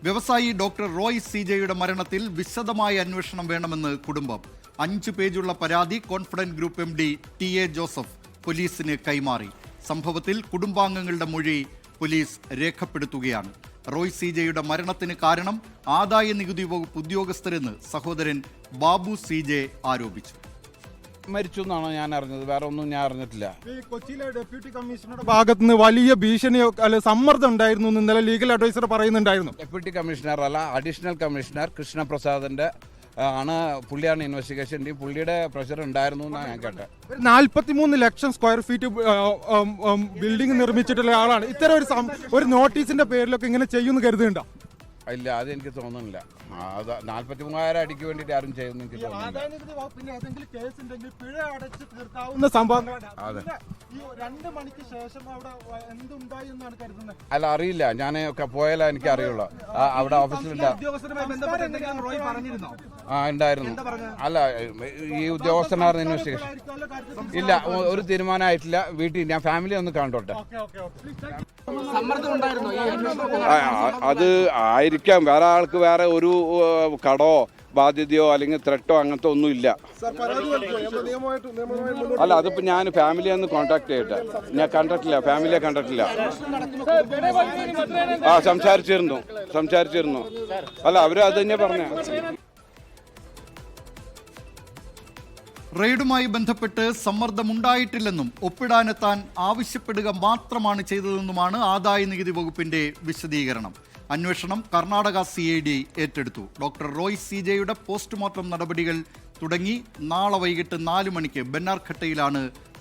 വ്യവസായി ഡോക്ടർ റോയ് CJയുടെ മരണത്തിൽ വിശദമായ അന്വേഷണം വേണമെന്ന് കുടുംബം. 5 പേജുള്ള പരാതി confident group MD TA Joseph പോലീസിന് കൈമാറി. സംഭവത്തിൽ കുടുംബാംഗങ്ങളുടെ മൊഴി പോലീസ് രേഖപ്പെടുത്തുകയാണ്. റോയ് CJയുടെ മരണത്തിന് കാരണം ആദായ നികുതി വകുപ്പ് ഉദ്യോഗസ്ഥരെന്ന് സഹോദരൻ ബാബു CJ ആരോപിച്ചു. മരിച്ചു എന്നാണ് ഞാൻ അറിഞ്ഞത്, വേറെ ഒന്നും ഞാൻ അറിഞ്ഞിട്ടില്ല. കൊച്ചിയിലെ ഡെപ്യൂട്ടി കമ്മീഷണറുടെ ഭാഗത്ത് നിന്ന് വലിയ ഭീഷണി സമ്മർദ്ദം ഉണ്ടായിരുന്നു എന്ന് ഇന്നലെ ലീഗൽ അഡ്വൈസർ പറയുന്നുണ്ടായിരുന്നു. ഡെപ്യൂട്ടി കമ്മീഷണർ അല്ല, അഡീഷണൽ കമ്മീഷണർ കൃഷ്ണപ്രസാദിന്റെ പുള്ളിയാണ് ഇൻവെസ്റ്റിഗേഷൻ ടീം. പുള്ളിയുടെ പ്രഷർ ഉണ്ടായിരുന്നു എന്നാണ് ഞാൻ കേട്ടത്. 43 ലക്ഷം സ്ക്വയർ ഫീറ്റ് ബിൽഡിംഗ് നിർമ്മിച്ചിട്ടുള്ള ആളാണ്. ഇത്തരം ഒരു നോട്ടീസിന്റെ പേരിലൊക്കെ ഇങ്ങനെ ചെയ്യുമെന്ന് കരുതുന്നുണ്ടോ? ഇല്ല, അത് എനിക്ക് തോന്നുന്നില്ല. 43,000 അടിക്ക് വേണ്ടിയിട്ട് ആരും ചെയ്യുമെന്ന് എനിക്ക് തോന്നുന്നില്ല. അല്ല, അറിയില്ല. ഞാൻ പോയാലേ എനിക്ക് അറിയുള്ളൂ. അവിടെ ഓഫീസിലുണ്ട്. ഉണ്ടായിരുന്നു. അല്ല, ഈ ഉദ്യോഗസ്ഥനായിരുന്നു ഇൻവെസ്റ്റിഗേഷൻ. ഇല്ല, ഒരു തീരുമാനമായിട്ടില്ല. വീട്ടിൽ ഞാൻ ഫാമിലി ഒന്ന് കണ്ടോട്ടെ. അത് ആയിരിക്കാം. വേറെ ആൾക്ക് വേറെ ഒരു കടോ ബാധ്യതയോ അല്ലെങ്കിൽ ത്രെട്ടോ അങ്ങനത്തെ ഒന്നുമില്ല. അല്ല, അതിപ്പോ ഞാൻ ഫാമിലിയെ ഒന്ന് കോൺടാക്ട് ചെയ്യട്ടെ. ഞാൻ കണ്ടിട്ടില്ല, ഫാമിലിയെ കണ്ടിട്ടില്ല. സംസാരിച്ചിരുന്നു. അല്ല, അവര് അത് തന്നെ പറഞ്ഞ. റെയ്ഡുമായി ബന്ധപ്പെട്ട് സമ്മർദ്ദമുണ്ടായിട്ടില്ലെന്നും ഒപ്പിടാനെത്താൻ ആവശ്യപ്പെടുക മാത്രമാണ് ചെയ്തതെന്നുമാണ് ആദായ നികുതി വകുപ്പിന്റെ വിശദീകരണം. അന്വേഷണം കർണാടക CID ഏറ്റെടുത്തു. ഡോക്ടർ റോയ് CJയുടെ പോസ്റ്റ്മോർട്ടം നടപടികൾ തുടങ്ങി. നാളെ വൈകിട്ട് 4 മണിക്ക് ബെന്നാർഘട്ടയിലാണ്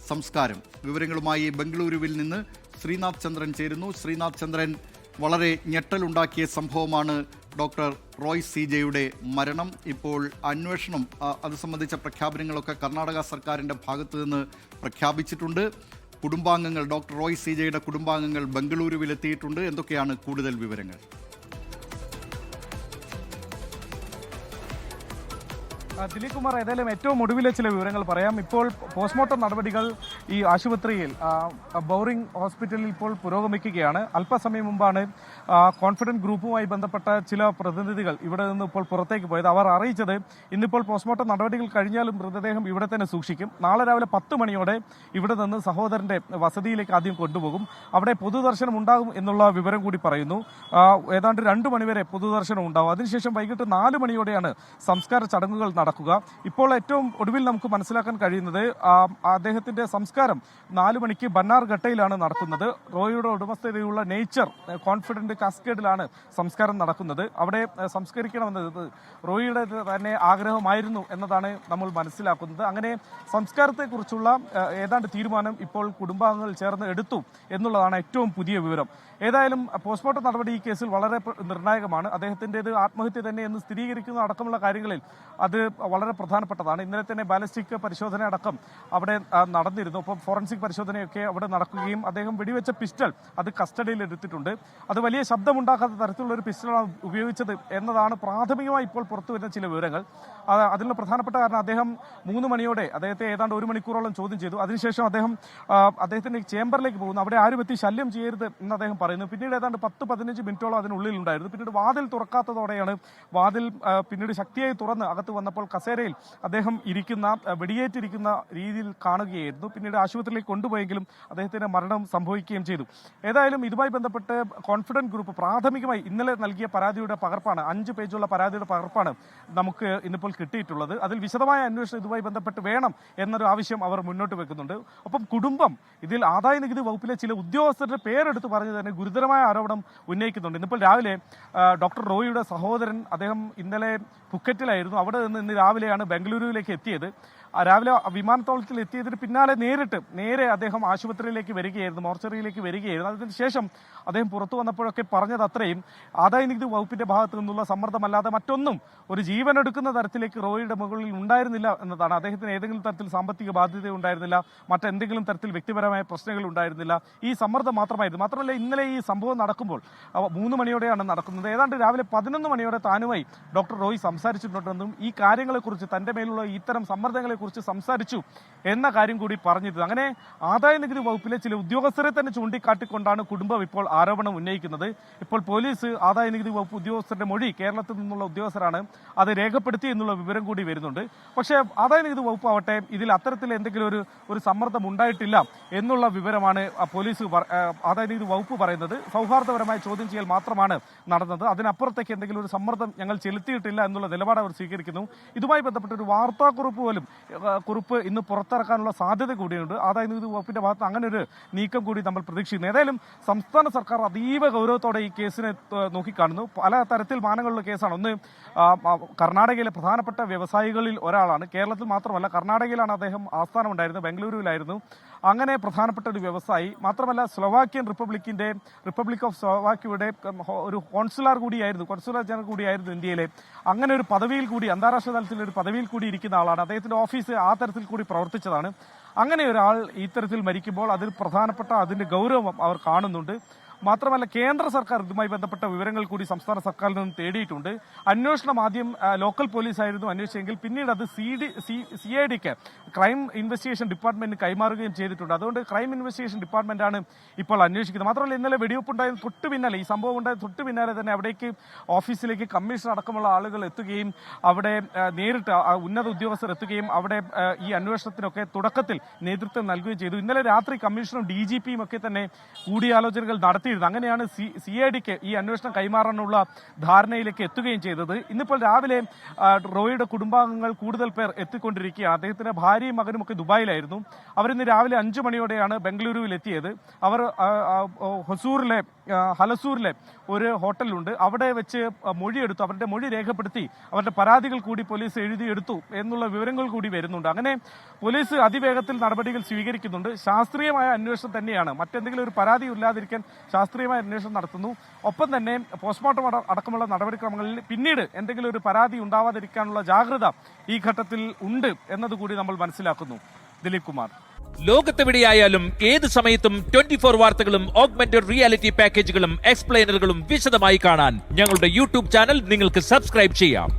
സംസ്കാരം. വിവരങ്ങളുമായി ബംഗളൂരുവിൽ നിന്ന് ശ്രീനാഥ് ചന്ദ്രൻ ചേരുന്നു. ശ്രീനാഥ് ചന്ദ്രൻ, വളരെ ഞെട്ടലുണ്ടാക്കിയ സംഭവമാണ് ഡോക്ടർ റോയ് CJയുടെ മരണം. ഇപ്പോൾ അന്വേഷണം, അത് സംബന്ധിച്ച പ്രഖ്യാപനങ്ങളൊക്കെ കർണാടക സർക്കാരിൻ്റെ ഭാഗത്തു നിന്ന് പ്രഖ്യാപിച്ചിട്ടുണ്ട്. കുടുംബാംഗങ്ങൾ, ഡോക്ടർ റോയ് CJയുടെ കുടുംബാംഗങ്ങൾ ബംഗളൂരുവിലെത്തിയിട്ടുണ്ട്. എന്തൊക്കെയാണ് കൂടുതൽ വിവരങ്ങൾ? ദിലീപ് കുമാർ, ഏതായാലും ഏറ്റവും ഒടുവിലെ ചില വിവരങ്ങൾ പറയാം. ഇപ്പോൾ പോസ്റ്റ്മോർട്ടം നടപടികൾ ഈ ആശുപത്രിയിൽ ബൗറിംഗ് ഹോസ്പിറ്റലിൽ ഇപ്പോൾ പുരോഗമിക്കുകയാണ്. അല്പസമയം മുമ്പാണ് കോൺഫിഡന്റ് ഗ്രൂപ്പുമായി ബന്ധപ്പെട്ട ചില പ്രതിനിധികൾ ഇവിടെ നിന്ന് ഇപ്പോൾ പുറത്തേക്ക് പോയത്. അവർ അറിയിച്ചത് ഇന്നിപ്പോൾ പോസ്റ്റ്മോർട്ടം നടപടികൾ കഴിഞ്ഞാലും മൃതദേഹം ഇവിടെ തന്നെ സൂക്ഷിക്കും. നാളെ രാവിലെ 10 മണിയോടെ ഇവിടെ നിന്ന് സഹോദരന്റെ വസതിയിലേക്ക് ആദ്യം കൊണ്ടുപോകും. അവിടെ പൊതുദർശനം ഉണ്ടാകും എന്നുള്ള വിവരം കൂടി പറയുന്നു. ഏതാണ്ട് 2 മണിവരെ പൊതുദർശനം ഉണ്ടാവും. അതിനുശേഷം വൈകിട്ട് 4 മണിയോടെയാണ് സംസ്കാര ചടങ്ങുകൾ നടക്കുക. ഇപ്പോൾ ഏറ്റവും ഒടുവിൽ നമുക്ക് മനസ്സിലാക്കാൻ കഴിയുന്നത് അദ്ദേഹത്തിന്റെ സംസ്കാരം 4 മണിക്ക് ബന്നാർഘട്ടയിലാണ് നടക്കുന്നത്. റോയിയുടെ ഉടമസ്ഥതയിലുള്ള നേച്ചർ കോൺഫിഡന്റ് കാസ്കേഡിലാണ് സംസ്കാരം നടക്കുന്നത്. അവിടെ സംസ്കരിക്കണമെന്നത് റോയിയുടെ തന്നെ ആഗ്രഹമായിരുന്നു എന്നതാണ് നമ്മൾ മനസ്സിലാക്കുന്നത്. അങ്ങനെ സംസ്കാരത്തെക്കുറിച്ചുള്ള ഏതാണ്ട് തീരുമാനം ഇപ്പോൾ കുടുംബാംഗങ്ങൾ ചേർന്ന് എടുത്തു എന്നുള്ളതാണ് ഏറ്റവും പുതിയ വിവരം. ഏതായാലും പോസ്റ്റ്മോർട്ടം നടപടി ഈ കേസിൽ വളരെ നിർണായകമാണ്. അദ്ദേഹത്തിൻ്റെത് ആത്മഹത്യ തന്നെ എന്ന് സ്ഥിരീകരിക്കുന്ന അടക്കമുള്ള കാര്യങ്ങളിൽ അത് വളരെ പ്രധാനപ്പെട്ടതാണ്. ഇന്നലെ തന്നെ ബാലിസ്റ്റിക് പരിശോധന അടക്കം അവിടെ നടന്നിരുന്നു. ഒപ്പം ഫോറൻസിക് പരിശോധനയൊക്കെ അവിടെ നടക്കുകയും അദ്ദേഹം വെടിവെച്ച പിസ്റ്റൾ അത് കസ്റ്റഡിയിൽ എടുത്തിട്ടുണ്ട്. അത് വലിയ ശബ്ദമുണ്ടാക്കാത്ത തരത്തിലുള്ള ഒരു പിസ്റ്റളാണ് ഉപയോഗിച്ചത് എന്നതാണ് പ്രാഥമികമായി ഇപ്പോൾ പുറത്തുവരുന്ന ചില വിവരങ്ങൾ. അതിനുള്ള പ്രധാനപ്പെട്ട കാരണം അദ്ദേഹം 3 മണിയോടെ അദ്ദേഹത്തെ ഏതാണ്ട് 1 മണിക്കൂറോളം ചോദ്യം ചെയ്തു. അതിനുശേഷം അദ്ദേഹത്തിന്റെ ചേംബറിലേക്ക് പോകുന്നു. അവിടെ ആരും എത്തി ശല്യം ചെയ്യരുത് എന്ന് അദ്ദേഹം പറയുന്നു. പിന്നീട് ഏതാണ്ട് 10-15 മിനിറ്റോളം അതിനുള്ളിൽ ഉണ്ടായിരുന്നു. പിന്നീട് വാതിൽ തുറക്കാത്തതോടെയാണ് വാതിൽ പിന്നീട് ശക്തിയായി തുറന്ന് അകത്ത് വന്നപ്പോൾ കസേരയിൽ അദ്ദേഹം വെടിയേറ്റിരിക്കുന്ന രീതിയിൽ കാണുകയായിരുന്നു. പിന്നീട് ആശുപത്രിയിലേക്ക് കൊണ്ടുപോയെങ്കിലും അദ്ദേഹത്തിന്റെ മരണം സംഭവിക്കുകയും ചെയ്തു. ഏതായാലും ഇതുമായി ബന്ധപ്പെട്ട് കോൺഫിഡന്റ് ഗ്രൂപ്പ് പ്രാഥമികമായി ഇന്നലെ നൽകിയ പരാതിയുടെ പകർപ്പാണ്, 5 പേജുള്ള പരാതിയുടെ പകർപ്പാണ് നമുക്ക് ഇന്നിപ്പോൾ കിട്ടിയിട്ടുള്ളത്. അതിൽ വിശദമായ അന്വേഷണം ഇതുമായി ബന്ധപ്പെട്ട് വേണം എന്നൊരു ആവശ്യം അവർ മുന്നോട്ട് വെക്കുന്നുണ്ട്. ഒപ്പം കുടുംബം ഇതിൽ ആദായ നികുതി വകുപ്പിലെ ചില ഉദ്യോഗസ്ഥരുടെ പേരെടുത്ത് പറഞ്ഞ് തന്നെ ഗുരുതരമായ ആരോപണം ഉന്നയിക്കുന്നുണ്ട്. ഇന്നിപ്പോൾ രാവിലെ ഡോക്ടർ റോയിയുടെ സഹോദരൻ, അദ്ദേഹം ഇന്നലെ ഫുക്കറ്റിലായിരുന്നു. അവിടെ നിന്ന് ഇന്ന് രാവിലെയാണ് ബംഗളൂരുവിലേക്ക് എത്തിയത്. രാവിലെ വിമാനത്താവളത്തിൽ എത്തിയതിന് പിന്നാലെ നേരെ അദ്ദേഹം ആശുപത്രിയിലേക്ക് വരികയായിരുന്നു, മോർച്ചറിയിലേക്ക് വരികയായിരുന്നു. അതിനുശേഷം അദ്ദേഹം പുറത്തു വന്നപ്പോഴൊക്കെ പറഞ്ഞത് അത്രയും ആദായ നികുതി വകുപ്പിന്റെ ഭാഗത്തു നിന്നുള്ള സമ്മർദ്ദമല്ലാതെ മറ്റൊന്നും ഒരു ജീവനെടുക്കുന്ന തരത്തിലേക്ക് റോയിയുടെ മുകളിൽ ഉണ്ടായിരുന്നില്ല എന്നതാണ്. അദ്ദേഹത്തിന് ഏതെങ്കിലും തരത്തിൽ സാമ്പത്തിക ബാധ്യത ഉണ്ടായിരുന്നില്ല, മറ്റെന്തെങ്കിലും തരത്തിൽ വ്യക്തിപരമായ പ്രശ്നങ്ങൾ ഉണ്ടായിരുന്നില്ല. ഈ സമ്മർദ്ദം മാത്രമായിരുന്നു. മാത്രമല്ല, ഇന്നലെ ഈ സംഭവം നടക്കുമ്പോൾ 3 മണിയോടെയാണ് നടക്കുന്നത്. ഏതാണ്ട് രാവിലെ 11 മണിയോടെ താനുമായി ഡോക്ടർ റോയ് സംസാരിച്ചിട്ടുണ്ടെന്നും ഈ കാര്യങ്ങളെക്കുറിച്ച് തന്റെ മേലുള്ള ഇത്തരം സമ്മർദ്ദങ്ങളെ കുറിച്ച് സംസാരിച്ചു എന്ന കാര്യം കൂടി പറഞ്ഞിരുന്നു. അങ്ങനെ ആദായ നികുതി വകുപ്പിലെ ചില ഉദ്യോഗസ്ഥരെ തന്നെ ചൂണ്ടിക്കാട്ടിക്കൊണ്ടാണ് കുടുംബം ഇപ്പോൾ ആരോപണം ഉന്നയിക്കുന്നത്. ഇപ്പോൾ പോലീസ് ആദായ നികുതി വകുപ്പ് ഉദ്യോഗസ്ഥരുടെ മൊഴി കേരളത്തിൽ നിന്നുള്ള ഉദ്യോഗസ്ഥരാണ് അത് രേഖപ്പെടുത്തി എന്നുള്ള വിവരം കൂടി വരുന്നുണ്ട്. പക്ഷേ ആദായ നികുതി വകുപ്പ് ആവട്ടെ ഇതിൽ അത്തരത്തിൽ എന്തെങ്കിലും ഒരു സമ്മർദ്ദം ഉണ്ടായിട്ടില്ല എന്നുള്ള വിവരമാണ് പോലീസ് ആദായ നികുതി വകുപ്പ് പറയുന്നത്. സൗഹാർദ്ദപരമായ ചോദ്യം ചെയ്യൽ മാത്രമാണ് നടന്നത്, അതിനപ്പുറത്തേക്ക് എന്തെങ്കിലും ഒരു സമ്മർദ്ദം ഞങ്ങൾ ചെലുത്തിയിട്ടില്ല എന്നുള്ള നിലപാട് അവർ സ്വീകരിക്കുന്നു. ഇതുമായി ബന്ധപ്പെട്ട ഒരു കുറിപ്പ് ഇന്ന് പുറത്തിറക്കാനുള്ള സാധ്യത കൂടിയുണ്ട്. ആദായ നികുതി വകുപ്പിന്റെ ഭാഗത്ത് അങ്ങനെ ഒരു നീക്കം കൂടി നമ്മൾ പ്രതീക്ഷിക്കുന്നു. ഏതായാലും സംസ്ഥാന സർക്കാർ അതീവ ഗൗരവത്തോടെ ഈ കേസിനെ നോക്കിക്കാണുന്നു. പല തരത്തിൽ മാനങ്ങളുള്ള കേസാണ്. ഒന്ന്, കർണാടകയിലെ പ്രധാനപ്പെട്ട വ്യവസായികളിൽ ഒരാളാണ്. കേരളത്തിൽ മാത്രമല്ല, കർണാടകയിലാണ് അദ്ദേഹം ആസ്ഥാനം ഉണ്ടായിരുന്നത്, ബംഗളൂരുവിലായിരുന്നു. അങ്ങനെ പ്രധാനപ്പെട്ട ഒരു വ്യവസായി മാത്രമല്ല, റിപ്പബ്ലിക് ഓഫ് സ്ലോവാക്യയുടെ ഒരു കോൺസുലർ ജനറൽ കൂടിയായിരുന്നു ഇന്ത്യയിലെ. അങ്ങനെ ഒരു പദവിയിൽ കൂടി, അന്താരാഷ്ട്ര തലത്തിൽ ഒരു പദവിയിൽ കൂടി ഇരിക്കുന്ന ആളാണ്. അദ്ദേഹത്തിന്റെ ഓഫീസ് ആ തരത്തിൽ കൂടി പ്രവർത്തിച്ചതാണ്. അങ്ങനെ ഒരാൾ ഇത്തരത്തിൽ മരിക്കുമ്പോൾ അതിൽ പ്രധാനപ്പെട്ട അതിന്റെ ഗൗരവം അവർ കാണുന്നുണ്ട്. മാത്രമല്ല, കേന്ദ്ര സർക്കാർ ഇതുമായി ബന്ധപ്പെട്ട വിവരങ്ങൾ കൂടി സംസ്ഥാന സർക്കാരിൽ നിന്നും തേടിയിട്ടുണ്ട്. അന്വേഷണം ആദ്യം ലോക്കൽ പോലീസായിരുന്നു അന്വേഷിച്ചെങ്കിൽ പിന്നീട് അത് CIDക്ക് ക്രൈം ഇൻവെസ്റ്റിഗേഷൻ ഡിപ്പാർട്ട്മെന്റിന് കൈമാറുകയും ചെയ്തിട്ടുണ്ട്. അതുകൊണ്ട് ക്രൈം ഇൻവെസ്റ്റിഗേഷൻ ഡിപ്പാർട്ട്മെന്റാണ് ഇപ്പോൾ അന്വേഷിക്കുന്നത്. മാത്രമല്ല, ഇന്നലെ വെടിവെപ്പുണ്ടായത് തൊട്ട് പിന്നാലെ, ഈ സംഭവം ഉണ്ടായത് തൊട്ട് പിന്നാലെ തന്നെ അവിടേക്ക് ഓഫീസിലേക്ക് കമ്മീഷണർ അടക്കമുള്ള ആളുകൾ എത്തുകയും അവിടെ നേരിട്ട് ഉന്നത ഉദ്യോഗസ്ഥർ എത്തുകയും അവിടെ ഈ അന്വേഷണത്തിനൊക്കെ തുടക്കത്തിൽ നേതൃത്വം നൽകുകയും ചെയ്തു. ഇന്നലെ രാത്രി കമ്മീഷണറും DGPയും ഒക്കെ തന്നെ കൂടിയാലോചനകൾ നടത്തി. അങ്ങനെയാണ് CIDക്ക് ഈ അന്വേഷണം കൈമാറാനുള്ള ധാരണയിലേക്ക് എത്തുകയും ചെയ്തത്. ഇന്നിപ്പോൾ രാവിലെ റോയിയുടെ കുടുംബാംഗങ്ങൾ കൂടുതൽ പേർ എത്തിക്കൊണ്ടിരിക്കുകയാണ്. അദ്ദേഹത്തിന്റെ ഭാര്യയും മകനും ഒക്കെ ദുബായിലായിരുന്നു. അവരിന്ന് രാവിലെ 5 മണിയോടെയാണ് ബംഗളൂരുവിൽ എത്തിയത്. അവർ ഹലസൂരിലെ ഒരു ഹോട്ടലുണ്ട്, അവിടെ വെച്ച് മൊഴിയെടുത്തു. അവരുടെ മൊഴി രേഖപ്പെടുത്തി അവരുടെ പരാതികൾ കൂടി പോലീസ് എഴുതിയെടുത്തു എന്നുള്ള വിവരങ്ങൾ കൂടി വരുന്നുണ്ട്. അങ്ങനെ പോലീസ് അതിവേഗത്തിൽ നടപടികൾ സ്വീകരിക്കുന്നുണ്ട്. ശാസ്ത്രീയമായ അന്വേഷണം തന്നെയാണ്, മറ്റെന്തെങ്കിലും ഒരു പരാതി ഇല്ലാതിരിക്കാൻ ശാസ്ത്രീയമായ അന്വേഷണം നടത്തുന്നു. ഒപ്പം തന്നെ പോസ്റ്റ്മോർട്ടം അടക്കമുള്ള നടപടിക്രമങ്ങളിൽ പിന്നീട് എന്തെങ്കിലും ഒരു പരാതി ഉണ്ടാവാതിരിക്കാനുള്ള ജാഗ്രത ഈ ഘട്ടത്തിൽ ഉണ്ട് എന്നതുകൂടി നമ്മൾ മനസ്സിലാക്കുന്നു. ദിലീപ് കുമാർ. ലോകത്തെവിടെയായാലും ഏത് സമയത്തും 24 വാർത്തകളും ഓഗ്മെന്റഡ് റിയാലിറ്റി പാക്കേജുകളും എക്സ്പ്ലെയിനറുകളും വിശദമായി കാണാൻ ഞങ്ങളുടെ യൂട്യൂബ് ചാനൽ നിങ്ങൾക്ക് സബ്സ്ക്രൈബ് ചെയ്യാം.